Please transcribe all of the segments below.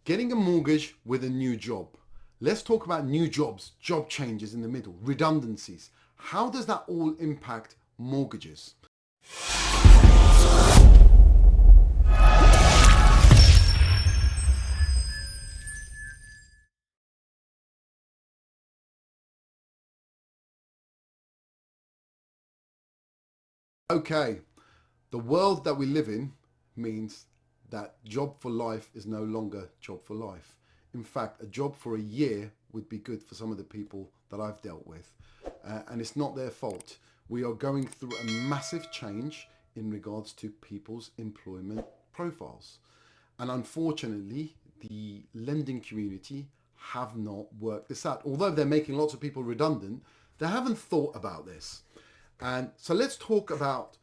Getting a mortgage with a new job. Let's talk about new jobs, job changes in the middle, redundancies. How does that all impact mortgages? Okay, the world that we live in means that job for life is no longer job for life. In fact, a job for a year would be good for some of the people that I've dealt with. And it's not their fault. We are going through a massive change in regards to people's employment profiles. And unfortunately, the lending community have not worked this out. Although they're making lots of people redundant, they haven't thought about this. And so let's talk about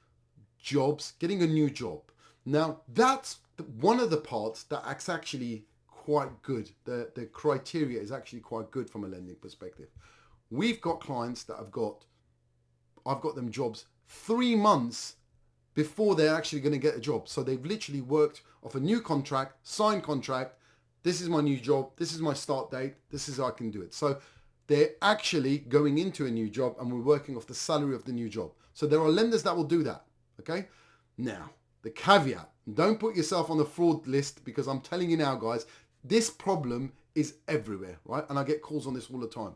jobs, getting a new job. Now, that's one of the parts that's actually quite good. The criteria is actually quite good from a lending perspective. We've got clients that I've got them jobs 3 months before they're actually going to get a job. So they've literally worked off a new contract, signed contract. This is my new job. This is my start date. This is how I can do it. So they're actually going into a new job and we're working off the salary of the new job. So there are lenders that will do that. Okay. Now, the caveat, don't put yourself on the fraud list, because I'm telling you now, guys, this problem is everywhere, right? And I get calls on this all the time.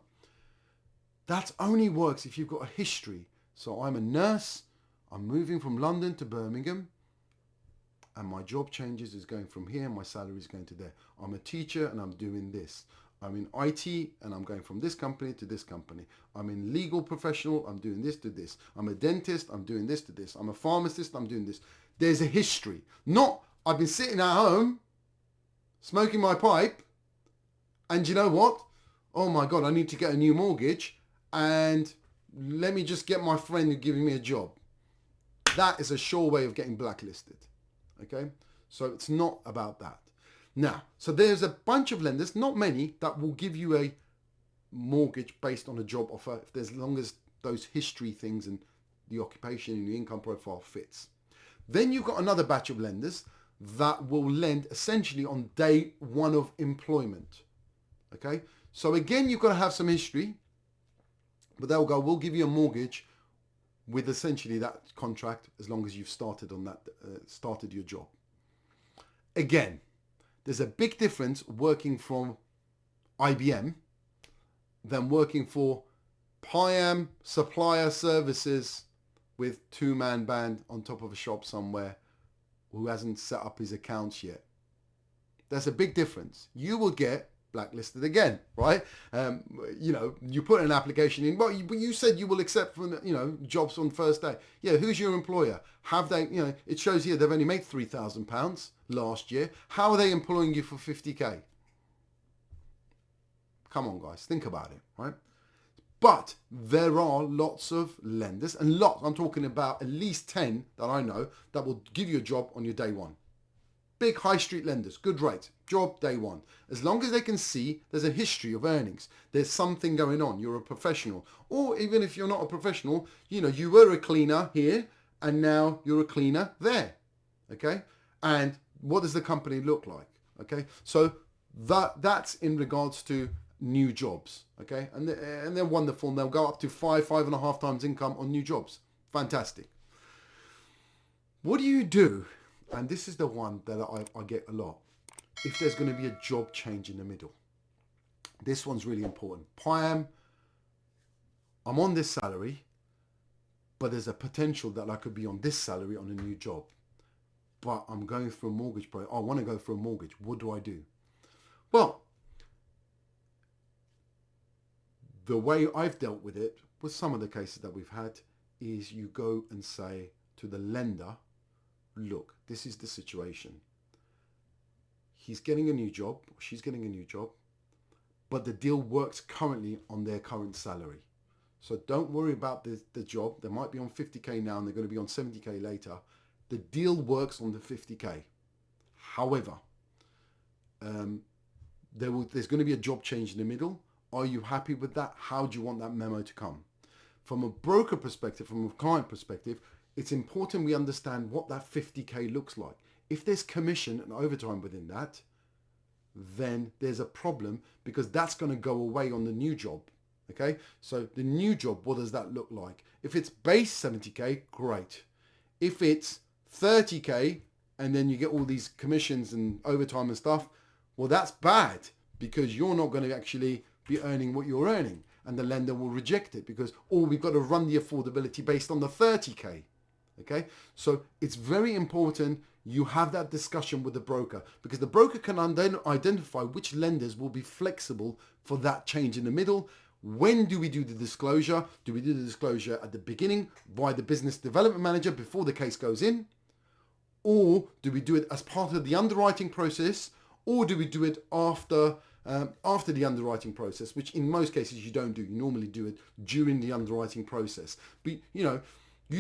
That only works if you've got a history. So I'm a nurse. I'm moving from London to Birmingham, and my job changes is going from here and my salary is going to there. I'm a teacher and I'm doing this. I'm in IT and I'm going from this company to this company. I'm in legal professional, I'm doing this to this. I'm a dentist, I'm doing this to this. I'm a pharmacist, I'm doing this. There's a history. Not, I've been sitting at home, smoking my pipe, and you know what? Oh my God, I need to get a new mortgage, and let me just get my friend who's giving me a job. That is a sure way of getting blacklisted. Okay? So it's not about that. Now, so there's a bunch of lenders, not many, that will give you a mortgage based on a job offer as long as those history things and the occupation and the income profile fits. Then you've got another batch of lenders that will lend essentially on day one of employment. Okay? So again, you've got to have some history, but they'll go, we'll give you a mortgage with essentially that contract as long as you've started on that, started your job. Again, there's a big difference working from IBM than working for PIAM Supplier Services with two-man band on top of a shop somewhere who hasn't set up his accounts yet. There's a big difference. You will get blacklisted again, right? You put an application in, but you said you will accept from, jobs on first day. Yeah, who's your employer? Have they, it shows here they've only made £3,000 last year. How are they employing you for 50k? Come on, guys, think about it, right? But there are lots of lenders, and lots, I'm talking about at least 10 that I know, that will give you a job on your day one. Big high street lenders, good rate, job day one. As long as they can see there's a history of earnings, there's something going on, you're a professional. Or even if you're not a professional, you were a cleaner here and now you're a cleaner there, okay? And what does the company look like, okay? So that's in regards to new jobs, okay? And they're wonderful, and they'll go up to 5.5 times income on new jobs. Fantastic. What do you do? And this is the one that I get a lot. If there's going to be a job change in the middle. This one's really important. PIAM, I'm on this salary, but there's a potential that I could be on this salary on a new job. But I'm going for a mortgage. I want to go for a mortgage. What do I do? Well, the way I've dealt with it with some of the cases that we've had is you go and say to the lender, look, this is the situation. He's getting a new job, or she's getting a new job, but the deal works currently on their current salary. So don't worry about the job. They might be on 50k now and they're going to be on 70k later. The deal works on the 50k. However, there's going to be a job change in the middle. Are you happy with that? How do you want that memo to come? From a broker perspective, from a client perspective, it's important we understand what that 50k looks like. If there's commission and overtime within that, then there's a problem, because that's going to go away on the new job. Okay, so the new job, what does that look like? If it's base 70k, great. If it's 30k and then you get all these commissions and overtime and stuff, well, that's bad, because you're not going to actually be earning what you're earning, and the lender will reject it, because we've got to run the affordability based on the 30k. Okay, so it's very important you have that discussion with the broker, because the broker can identify which lenders will be flexible for that change in the middle. When do we do the disclosure? Do we do the disclosure at the beginning by the business development manager before the case goes in? Or do we do it as part of the underwriting process? Or do we do it after the underwriting process, which in most cases you don't do. You normally do it during the underwriting process. But you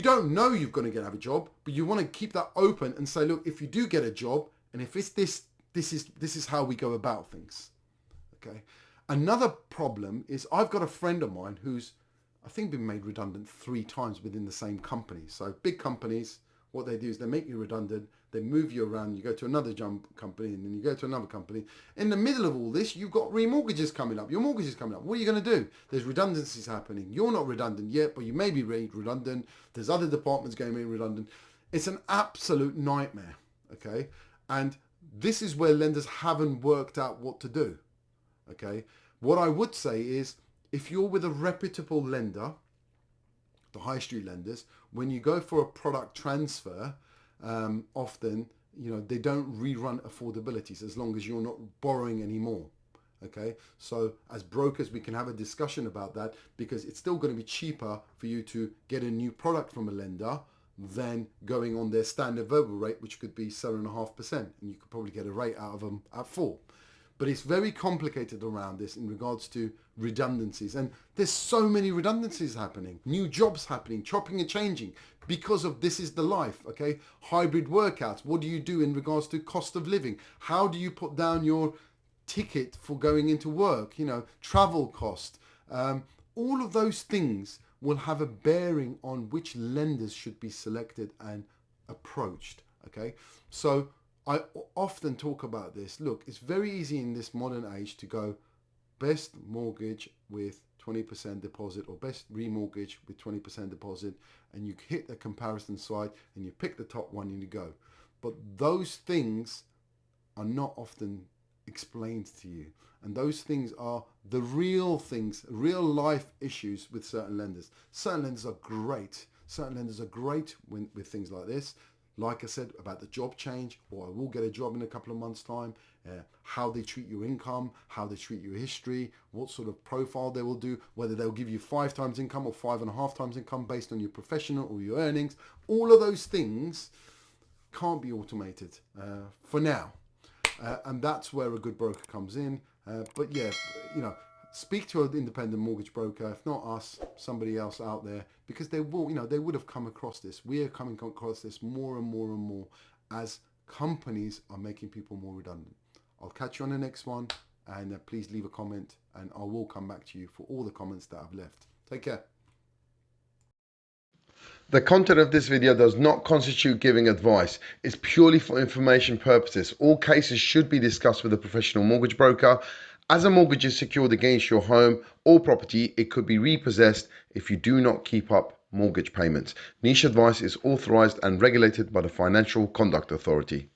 don't know you're going to have a job, but you want to keep that open and say, look, if you do get a job, and if it's this is how we go about things. Okay. Another problem is, I've got a friend of mine who's, I think, been made redundant 3 times within the same company. So big companies, what they do is they make you redundant, they move you around, you go to another company, and then you go to another company. In the middle of all this, you've got remortgages coming up. Your mortgage is coming up. What are you going to do? There's redundancies happening. You're not redundant yet, but you may be redundant. There's other departments going to be redundant. It's an absolute nightmare, okay? And this is where lenders haven't worked out what to do, okay? What I would say is, if you're with a reputable lender, the high street lenders, when you go for a product transfer, often, they don't rerun affordabilities as long as you're not borrowing anymore. Okay, so as brokers, we can have a discussion about that, because it's still going to be cheaper for you to get a new product from a lender than going on their standard verbal rate, which could be 7.5%, and you could probably get a rate out of them at 4%. But it's very complicated around this in regards to redundancies. And there's so many redundancies happening, new jobs happening, chopping and changing, because of this is the life, okay? Hybrid workouts. What do you do in regards to cost of living? How do you put down your ticket for going into work? Travel cost. All of those things will have a bearing on which lenders should be selected and approached, okay? So I often talk about this. Look, it's very easy in this modern age to go best mortgage with 20% deposit, or best remortgage with 20% deposit, and you hit the comparison site and you pick the top one and you go. But those things are not often explained to you. And those things are the real things, real life issues with certain lenders. Certain lenders are great. Certain lenders are great with things like this. Like I said about the job change, or I will get a job in a couple of months' time, how they treat your income, how they treat your history, what sort of profile they will do, whether they'll give you 5 times income or 5.5 times income based on your professional or your earnings. All of those things can't be automated for now. And that's where a good broker comes in. But yeah, speak to an independent mortgage broker, if not us, somebody else out there, because they will, they would have come across this. We are coming across this more and more and more as companies are making people more redundant. I'll catch you on the next one, and please leave a comment, and I will come back to you for all the comments that I've left. Take care. The content of this video does not constitute giving advice. It's purely for information purposes. All cases should be discussed with a professional mortgage broker. As a mortgage is secured against your home or property, it could be repossessed if you do not keep up mortgage payments. Niche advice is authorized and regulated by the Financial Conduct Authority.